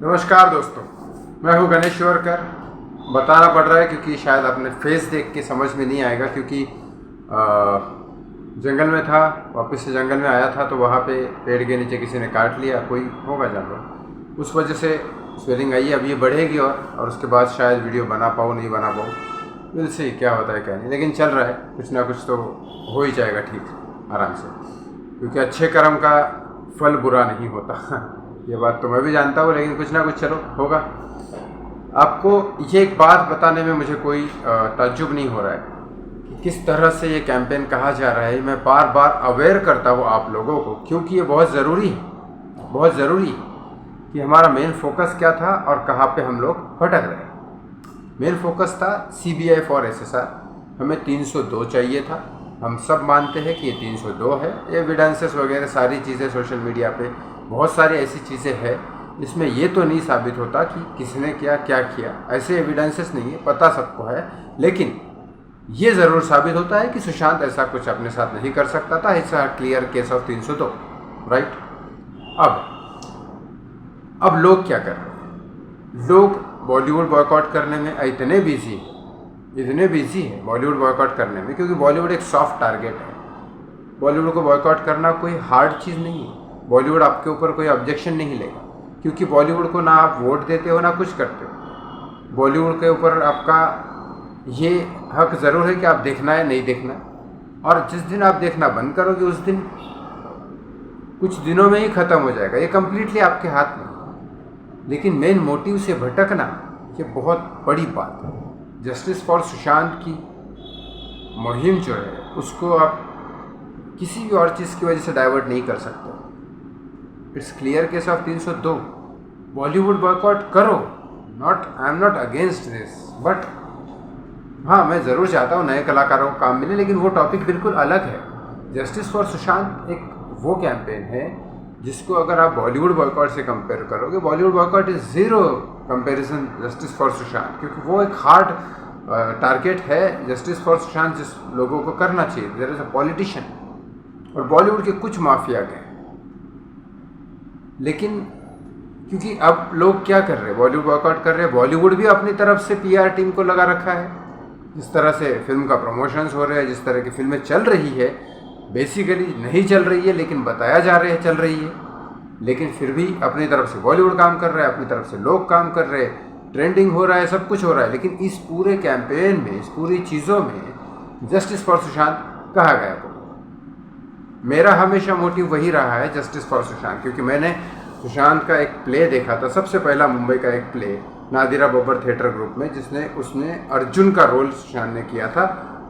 नमस्कार दोस्तों, मैं हूं गणेश शिवरकर। बताना पड़ रहा है क्योंकि शायद अपने फेस देख के समझ में नहीं आएगा, क्योंकि जंगल में था, वापस से जंगल में आया था तो वहाँ पे पेड़ के नीचे किसी ने काट लिया, कोई होगा जानवर, उस वजह से स्वेलिंग आई है। अब ये बढ़ेगी और उसके बाद शायद वीडियो बना पाऊँ नहीं बना पाऊँ, विल सी क्या होता है क्या नहीं, लेकिन चल रहा है, कुछ ना कुछ तो हो ही जाएगा ठीक आराम से, क्योंकि अच्छे कर्म का फल बुरा नहीं होता ये बात तो मैं भी जानता हूँ, लेकिन कुछ ना कुछ चलो होगा। आपको ये एक बात बताने में मुझे कोई ताज्जुब नहीं हो रहा है कि किस तरह से ये कैंपेन कहा जा रहा है। मैं बार बार अवेयर करता हूँ आप लोगों को, क्योंकि ये बहुत ज़रूरी है, बहुत ज़रूरी है कि हमारा मेन फोकस क्या था और कहाँ पे हम लोग भटक रहे हैं। मेन फोकस था CBI फॉर SSR, हमें 302 चाहिए था। हम सब मानते हैं कि ये 302 है, एविडेंसेस वगैरह सारी चीज़ें सोशल मीडिया पे बहुत सारी ऐसी चीज़ें हैं जिसमें ये तो नहीं साबित होता कि किसने क्या किया, ऐसे एविडेंसेस नहीं है, पता सबको है, लेकिन ये ज़रूर साबित होता है कि सुशांत ऐसा कुछ अपने साथ नहीं कर सकता था। It's a clear case of 302, right. अब लोग क्या कर रहे हैं? लोग बॉलीवुड बॉयकॉट करने में इतने बिजी हैं बॉलीवुड बॉयकॉट करने में, क्योंकि बॉलीवुड एक सॉफ्ट टारगेट है। बॉलीवुड को बॉयकॉट करना कोई हार्ड चीज़ नहीं है। बॉलीवुड आपके ऊपर कोई ऑब्जेक्शन नहीं लेगा, क्योंकि बॉलीवुड को ना आप वोट देते हो ना कुछ करते हो। बॉलीवुड के ऊपर आपका ये हक ज़रूर है कि आप देखना है नहीं देखना, और जिस दिन आप देखना बंद करोगे उस दिन कुछ दिनों में ही ख़त्म हो जाएगा, ये कम्प्लीटली आपके हाथ में। लेकिन मेन मोटिव से भटकना ये बहुत बड़ी बात है। जस्टिस फॉर सुशांत की मुहिम जो है उसको आप किसी भी और चीज़ की वजह से डाइवर्ट नहीं कर सकते। It's clear case of 302। Bollywood boycott करो, I am not against this, but हाँ, मैं ज़रूर चाहता हूँ नए कलाकारों को काम मिले, लेकिन वो टॉपिक बिल्कुल अलग है। जस्टिस फॉर सुशांत एक वो कैंपेन है जिसको अगर आप बॉलीवुड बॉयकॉट से कंपेयर करोगे, Bollywood boycott is zero comparison justice for Sushant, क्योंकि वो एक हार्ड टारगेट है। जस्टिस फॉर सुशांत जिस लोगों को करना चाहिए, देयर इज़ अ पॉलिटिशियन, और बॉलीवुड के कुछ माफिया गए, लेकिन क्योंकि अब लोग क्या कर रहे हैं, बॉलीवुड बॉयकॉट कर रहे हैं। बॉलीवुड भी अपनी तरफ से PR टीम को लगा रखा है। जिस तरह से फिल्म का प्रमोशंस हो रहे हैं, जिस तरह की फिल्में चल रही है, बेसिकली नहीं चल रही है लेकिन बताया जा रहा है चल रही है, लेकिन फिर भी अपनी तरफ से बॉलीवुड काम कर रहा है, अपनी तरफ से लोग काम कर रहे हैं, ट्रेंडिंग हो रहा है, सब कुछ हो रहा है। लेकिन इस पूरे कैंपेन में, इस पूरी चीज़ों में जस्टिस फॉर सुशांत कहा गया को मेरा हमेशा मोटिव वही रहा है, जस्टिस फॉर सुशांत, क्योंकि मैंने सुशांत का एक प्ले देखा था, सबसे पहला मुंबई का एक play Nadira Babbar theatre group में, उसने अर्जुन का रोल सुशांत ने किया था।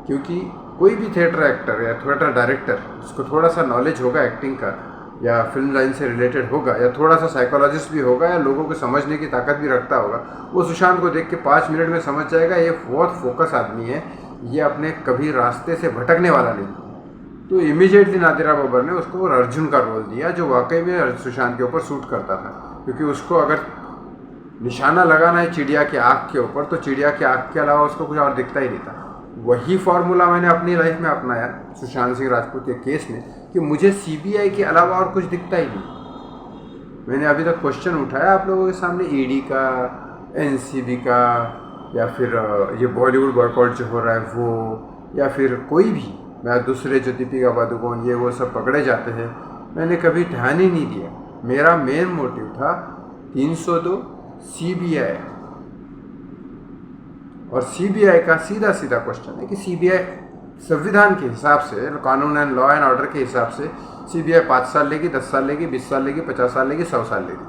क्योंकि कोई भी थिएटर एक्टर या थिएटर डायरेक्टर, उसको थोड़ा सा नॉलेज होगा एक्टिंग का, या फिल्म लाइन से रिलेटेड होगा, या थोड़ा सा साइकोलॉजिस्ट भी होगा, या लोगों को समझने की ताकत भी रखता होगा, वो सुशांत को देख के 5 मिनट में समझ जाएगा ये बहुत फोकस आदमी है, ये अपने कभी रास्ते से भटकने वाला नहीं। तो इमीडिएटली नादिरा बब्बर ने उसको अर्जुन का रोल दिया, जो वाकई में सुशांत के ऊपर सूट करता था। क्योंकि उसको अगर निशाना लगाना है चिड़िया की आँख के ऊपर, तो चिड़िया की आँख के अलावा उसको कुछ और दिखता ही नहीं था। वही फॉर्मूला मैंने अपनी लाइफ में अपनाया सुशांत सिंह राजपूत के केस में, कि मुझे CBI के अलावा और कुछ दिखता ही नहीं। मैंने अभी तक क्वेश्चन उठाया आप लोगों के सामने ED का, NCB का, या फिर ये बॉलीवुड बॉयकॉट जो हो रहा है वो, या फिर कोई भी, मैं दूसरे जो दीपिका पादुकोण ये वो सब पकड़े जाते हैं, मैंने कभी ध्यान ही नहीं दिया। मेरा मेन मोटिव था 302 CBI, और CBI का सीधा क्वेश्चन है कि CBI संविधान के हिसाब से, कानून एंड लॉ एंड ऑर्डर के हिसाब से CBI 5 साल लेगी, 10 साल लेगी, 20 साल लेगी, 50 साल लेगी, 100 साल लेगी,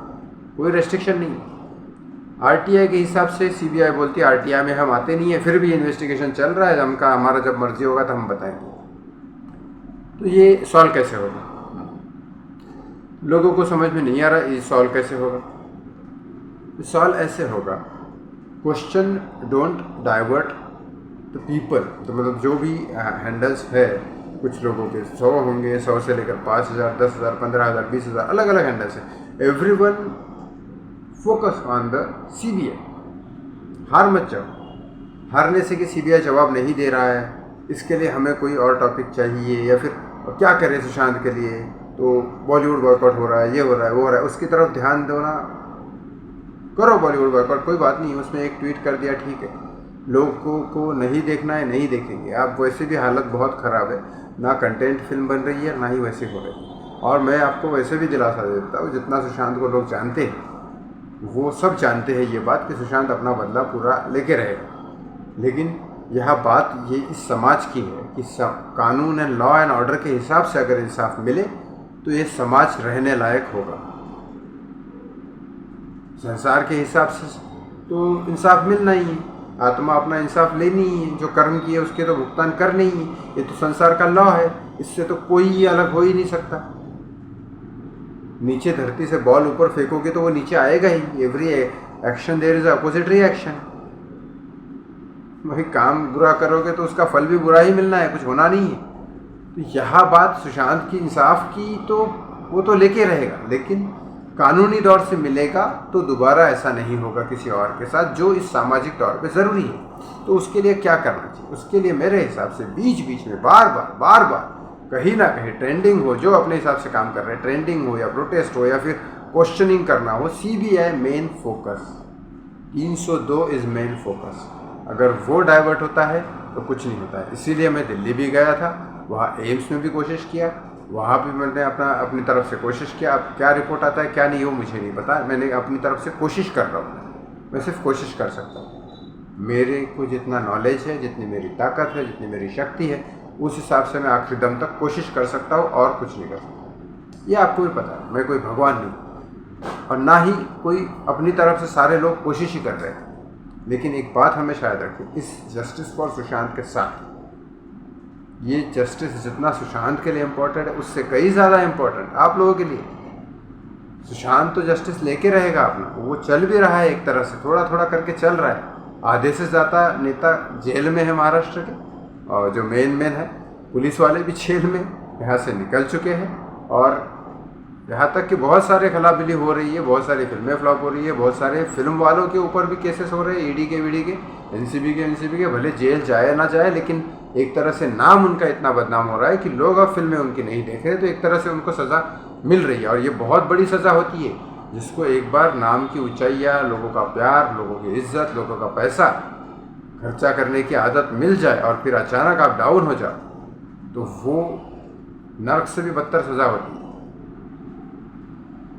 कोई रेस्ट्रिक्शन नहीं है। RTI के हिसाब से CBI बोलती है RTI में हम आते नहीं है, फिर भी इन्वेस्टिगेशन चल रहा है, हमारा जब मर्जी होगा तो हम बताएंगे। तो ये सॉल्व कैसे होगा? लोगों को समझ में नहीं आ रहा ये सॉल्व कैसे होगा। सॉल्व ऐसे होगा, question don't divert the people. तो मतलब जो भी हैंडल्स है, कुछ लोगों के 100 होंगे, 100 से लेकर 5000, 10,000, 15,000, 20,000 अलग अलग हैंडल्स हैं। Everyone focus on the CBI। हार मत जाओ, हारने से कि CBI जवाब नहीं दे रहा है, इसके लिए हमें कोई और टॉपिक चाहिए, या फिर क्या करें सुशांत के लिए, तो बॉलीवुड बॉयकॉट हो रहा है, ये हो रहा है, वो हो रहा है, उसकी तरफ ध्यान देना करो बॉलीवुड बॉयकॉट, कोई बात नहीं, उसमें एक ट्वीट कर दिया ठीक है, लोगों को नहीं देखना है नहीं देखेंगे। आप वैसे भी हालत बहुत ख़राब है, ना कंटेंट फिल्म बन रही है ना ही वैसे हो रही है। और मैं आपको वैसे भी दिलासा देता हूँ, जितना सुशांत को लोग जानते हैं वो सब जानते हैं ये बात कि सुशांत अपना बदला पूरा लेके रहेगा। लेकिन यह बात ये इस समाज की है कि कानून एंड लॉ एंड ऑर्डर के हिसाब से अगर इंसाफ मिले तो ये समाज रहने लायक होगा। संसार के हिसाब से तो इंसाफ मिलना ही है, आत्मा अपना इंसाफ लेनी ही है, जो कर्म किए उसके तो भुगतान करने ही है। ये तो संसार का लॉ है, इससे तो कोई अलग हो ही नहीं सकता। नीचे धरती से बॉल ऊपर फेंकोगे तो वो नीचे आएगा ही। Every action there is opposite reaction. वही काम बुरा करोगे तो उसका फल भी बुरा ही मिलना है, कुछ होना नहीं है। तो यह बात सुशांत की इंसाफ की तो वो तो लेके रहेगा, लेकिन कानूनी दौर से मिलेगा तो दोबारा ऐसा नहीं होगा किसी और के साथ, जो इस सामाजिक तौर पे ज़रूरी है। तो उसके लिए क्या करना चाहिए? उसके लिए मेरे हिसाब से बीच बीच में बार बार कहीं ना कहीं ट्रेंडिंग हो, जो अपने हिसाब से काम कर रहे हैं, ट्रेंडिंग हो या प्रोटेस्ट हो या फिर क्वेश्चनिंग करना हो, CBI main focus, 302 is main focus. अगर वो डाइवर्ट होता है तो कुछ नहीं होता है। इसीलिए मैं दिल्ली भी गया था, वहाँ एम्स में भी कोशिश किया, वहाँ भी मैंने अपनी तरफ से कोशिश किया। अब क्या रिपोर्ट आता है क्या नहीं वो मुझे नहीं पता, मैंने अपनी तरफ से कोशिश कर रहा हूँ। मैं सिर्फ कोशिश कर सकता हूँ। मेरे को जितना नॉलेज है, जितनी मेरी ताकत है, जितनी मेरी शक्ति है, उस हिसाब से मैं आखिरी दम तक कोशिश कर सकता हूँ और कुछ नहीं कर सकता। ये आपको भी पता है, मैं कोई भगवान नहीं और ना ही कोई अपनी तरफ से सारे लोग कोशिश ही कर रहे हैं। लेकिन एक बात हमेशा याद रखें, इस जस्टिस फॉर सुशांत के साथ ये जस्टिस जितना सुशांत के लिए इम्पोर्टेंट है, उससे कई ज़्यादा इम्पोर्टेंट आप लोगों के लिए। सुशांत तो जस्टिस लेके रहेगा अपना, वो चल भी रहा है एक तरह से, थोड़ा थोड़ा करके चल रहा है। आधे से ज़्यादा नेता जेल में है महाराष्ट्र के, और जो मेन है पुलिस वाले भी जेल में यहाँ से निकल चुके हैं। और यहाँ तक कि बहुत सारे खिलाफिली हो रही है, बहुत सारी फिल्में फ्लॉप हो रही है, बहुत सारे फिल्म वालों के ऊपर भी केसेस हो रहे हैं, ED के VD के NCB के, भले जेल जाए ना जाए, लेकिन एक तरह से नाम उनका इतना बदनाम हो रहा है कि लोग अब फिल्में उनकी नहीं देख रहे, तो एक तरह से उनको सज़ा मिल रही है। और ये बहुत बड़ी सज़ा होती है, जिसको एक बार नाम की ऊंचाइयाँ, लोगों का प्यार, लोगों की इज्जत, लोगों का पैसा खर्चा करने की आदत मिल जाए और फिर अचानक आप डाउन हो जाओ, तो वो नर्क से भी बदतर सज़ा होती है।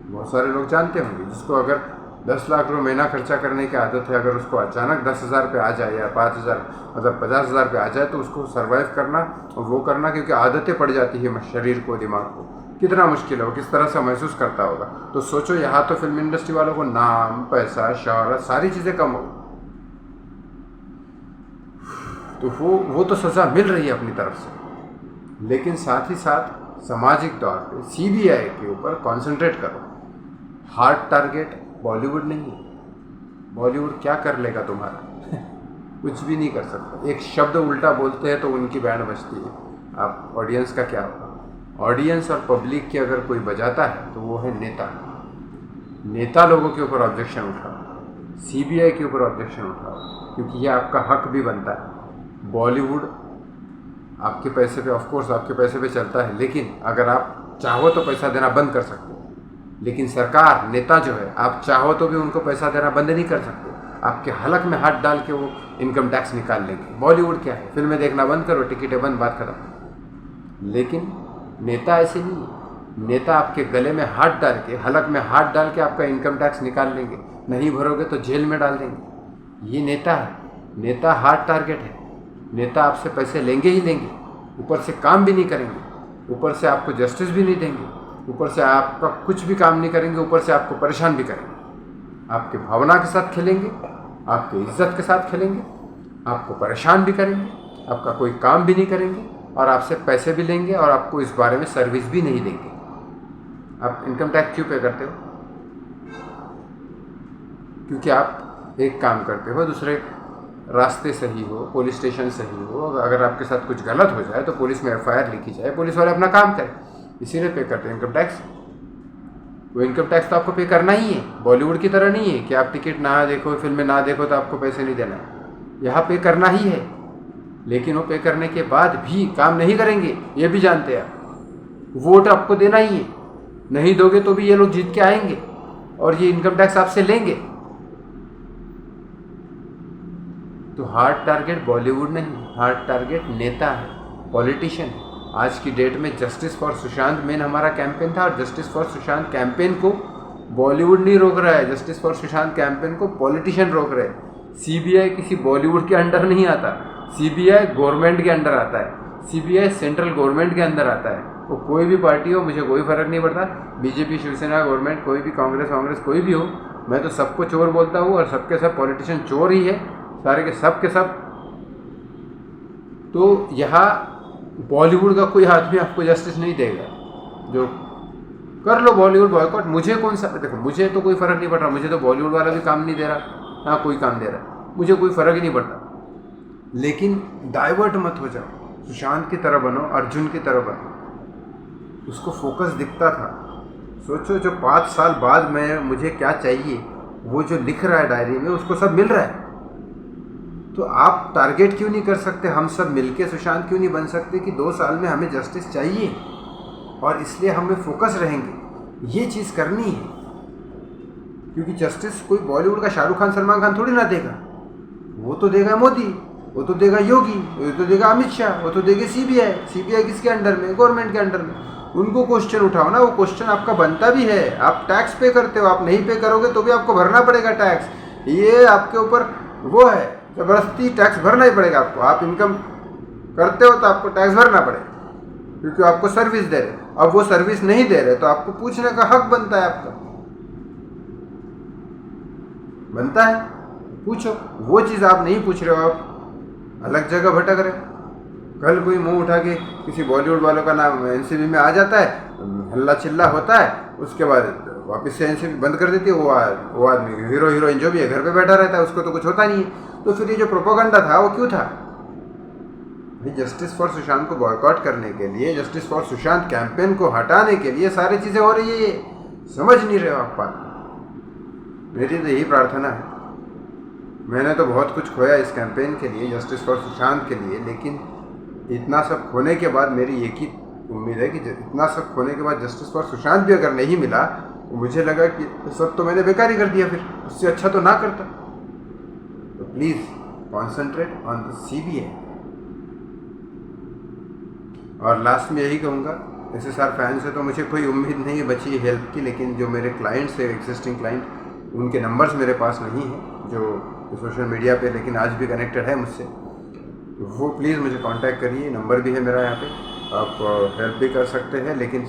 बहुत सारे लोग जानते होंगे, जिसको अगर 10 लाख रुपये महीना खर्चा करने की आदत है, अगर उसको अचानक 10,000 पे आ जाए या 5,000 मतलब 50,000 पे आ जाए, तो उसको सर्वाइव करना और वो करना, क्योंकि आदतें पड़ जाती है शरीर को, दिमाग को, कितना मुश्किल है, वो किस तरह से महसूस करता होगा। तो सोचो, यहाँ तो फिल्म इंडस्ट्री वालों को नाम, पैसा, शोहरत, सारी चीज़ें कम हो, तो वो तो सज़ा मिल रही है अपनी तरफ से। लेकिन साथ ही साथ सामाजिक तौर पे CBI के ऊपर कॉन्सेंट्रेट करो। हार्ड टारगेट बॉलीवुड नहीं है। बॉलीवुड क्या कर लेगा तुम्हारा? कुछ भी नहीं कर सकता। एक शब्द उल्टा बोलते हैं तो उनकी बैंड बजती है। आप ऑडियंस का क्या होगा? ऑडियंस और पब्लिक की अगर कोई बजाता है तो वो है नेता। नेता लोगों के ऊपर ऑब्जेक्शन उठाओ, CBI के ऊपर ऑब्जेक्शन उठाओ, क्योंकि ये आपका हक भी बनता है। बॉलीवुड आपके पैसे पे, ऑफ कोर्स आपके पैसे पे चलता है, लेकिन अगर आप चाहो तो पैसा देना बंद कर सकते हो। लेकिन सरकार, नेता जो है, आप चाहो तो भी उनको पैसा देना बंद नहीं कर सकते। आपके हलक में हाथ डाल के वो इनकम टैक्स निकाल लेंगे। बॉलीवुड क्या है, फिल्में देखना बंद करो, टिकटें बंद, बात खत्म। लेकिन नेता ऐसे नहीं है। नेता आपके गले में हाथ डाल के, हलक में हाथ डाल के आपका इनकम टैक्स निकाल लेंगे। नहीं भरोगे तो जेल में डाल देंगे। ये नेता है। नेता हार्ड टारगेट है। नेता आपसे पैसे लेंगे ही लेंगे, ऊपर से काम भी नहीं करेंगे, ऊपर से आपको जस्टिस भी नहीं देंगे, ऊपर से आपका कुछ भी काम नहीं करेंगे, ऊपर से आपको परेशान भी करेंगे। आपके भावना के साथ खेलेंगे, आपकी इज्जत के साथ खेलेंगे, आपको परेशान भी करेंगे, आपका कोई काम भी नहीं करेंगे और आपसे पैसे भी लेंगे और आपको इस बारे में सर्विस भी नहीं देंगे। आप इनकम टैक्स क्यों पे करते हो? क्योंकि आप एक काम करते हो, दूसरे रास्ते सही हो, पुलिस स्टेशन सही हो, अगर आपके साथ कुछ गलत हो जाए तो पुलिस में FIR लिखी जाए, पुलिस वाले अपना काम करें, इसीलिए पे करते हैं इनकम टैक्स। वो इनकम टैक्स तो आपको पे करना ही है। बॉलीवुड की तरह नहीं है कि आप टिकट ना देखो, फिल्में ना देखो तो आपको पैसे नहीं देना है। यहाँ पे करना ही है। लेकिन वो पे करने के बाद भी काम नहीं करेंगे, ये भी जानते हैं आप। वोट आपको देना ही है, नहीं दोगे तो भी ये लोग जीत के आएंगे और ये इनकम टैक्स आपसे लेंगे। तो हार्ड टारगेट बॉलीवुड नहीं, हार्ड टारगेट नेता है, पॉलिटिशियन है। आज की डेट में जस्टिस फॉर सुशांत मेन हमारा कैंपेन था, और जस्टिस फॉर सुशांत कैंपेन को बॉलीवुड नहीं रोक रहा है, जस्टिस फॉर सुशांत कैंपेन को पॉलिटिशियन रोक रहे हैं। सीबीआई किसी बॉलीवुड के अंडर नहीं आता, सीबीआई गवर्नमेंट के अंडर आता है, सीबीआई सेंट्रल गवर्नमेंट के अंदर आता है। वो कोई भी पार्टी हो, मुझे कोई फ़र्क नहीं पड़ता, बीजेपी, शिवसेना, गवर्नमेंट, कोई भी, कांग्रेस कोई भी हो, मैं तो सबको चोर बोलता हूँ, और सबके सब पॉलिटिशियन चोर ही है, सारे के सब। तो यहाँ बॉलीवुड का कोई आदमी आपको जस्टिस नहीं देगा। जो कर लो बॉलीवुड बॉयकॉट, मुझे कौन सा, देखो मुझे तो कोई फ़र्क नहीं पड़ रहा, मुझे तो बॉलीवुड वाला भी काम नहीं दे रहा, हाँ कोई काम दे रहा है, मुझे कोई फ़र्क ही नहीं पड़ता। लेकिन डाइवर्ट मत हो जाओ, सुशांत की तरह बनो, अर्जुन की तरह बनो। उसको फोकस दिखता था। सोचो जो 5 साल बाद में मुझे क्या चाहिए, वो जो लिख रहा है डायरी में, उसको सब मिल रहा है। तो आप टारगेट क्यों नहीं कर सकते, हम सब मिलके सुशांत क्यों नहीं बन सकते कि 2 साल में हमें जस्टिस चाहिए, और इसलिए हमें फोकस रहेंगे, ये चीज़ करनी है। क्योंकि जस्टिस कोई बॉलीवुड का शाहरुख खान, सलमान खान थोड़ी ना देगा, वो तो देगा मोदी, वो तो देगा योगी, वो तो देगा अमित शाह, वो तो देगा सीबीआई किसके अंडर में, गवर्नमेंट के अंडर में। उनको क्वेश्चन उठाओ ना, वो क्वेश्चन आपका बनता भी है, आप टैक्स पे करते हो, आप नहीं पे करोगे तो भी आपको भरना पड़ेगा टैक्स, ये आपके ऊपर वो है, ज़बरदस्ती टैक्स भरना ही पड़ेगा आपको। आप इनकम करते हो तो आपको टैक्स भरना पड़ेगा, क्योंकि आपको सर्विस दे रहे। अब वो सर्विस नहीं दे रहे तो आपको पूछने का हक बनता है, आपका बनता है, पूछो। वो चीज़ आप नहीं पूछ रहे हो, आप अलग जगह भटक रहे। कल कोई मुंह उठा के किसी बॉलीवुड वालों का नाम एनसीबी में आ जाता है, हल्ला चिल्ला होता है, उसके बाद वापस से एनसीबी बंद कर देती है। वो आदमी हीरो हीरोइन जो भी है घर पे बैठा रहता है, उसको तो कुछ होता नहीं है। तो फिर ये जो प्रोपोगंडा था वो क्यों था? जस्टिस फॉर सुशांत को बॉयकॉट करने के लिए, जस्टिस फॉर सुशांत कैंपेन को हटाने के लिए सारी चीज़ें हो रही है। ये समझ नहीं रहे हो आप बात। मेरी तो यही प्रार्थना है। मैंने तो बहुत कुछ खोया इस कैंपेन के लिए, जस्टिस फॉर सुशांत के लिए, लेकिन इतना सब खोने के बाद मेरी एक ही उम्मीद है कि इतना सब खोने के बाद जस्टिस फॉर सुशांत भी अगर नहीं मिला तो मुझे लगा कि सब तो मैंने बेकार ही कर दिया, फिर उससे अच्छा तो ना करता। तो please concentrate on the CBI. और लास्ट में यही कहूँगा, SSR फैन से तो मुझे कोई उम्मीद नहीं है हेल्प की, लेकिन जो मेरे क्लाइंट्स है, एग्जिस्टिंग क्लाइंट, उनके नंबर्स मेरे पास नहीं हैं जो सोशल मीडिया पे लेकिन आज भी कनेक्टेड है मुझसे, वो प्लीज़ मुझे कांटेक्ट करिए। नंबर भी है मेरा यहाँ पे, आप हेल्प भी कर सकते हैं। लेकिन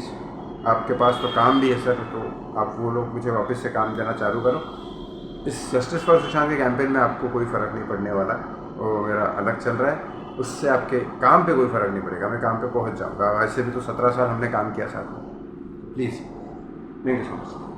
आपके पास तो काम भी है सर, तो आप वो लोग मुझे वापस से काम देना चालू करो। इस जस्टिस फॉर सुशांत के कैंपेन में आपको कोई फ़र्क नहीं पड़ने वाला, वो मेरा अलग चल रहा है, उससे आपके काम पे कोई फ़र्क नहीं पड़ेगा, मैं काम पे पहुँच जाऊँगा। वैसे भी तो 17 साल हमने काम किया साथ में। Please, thank you so much.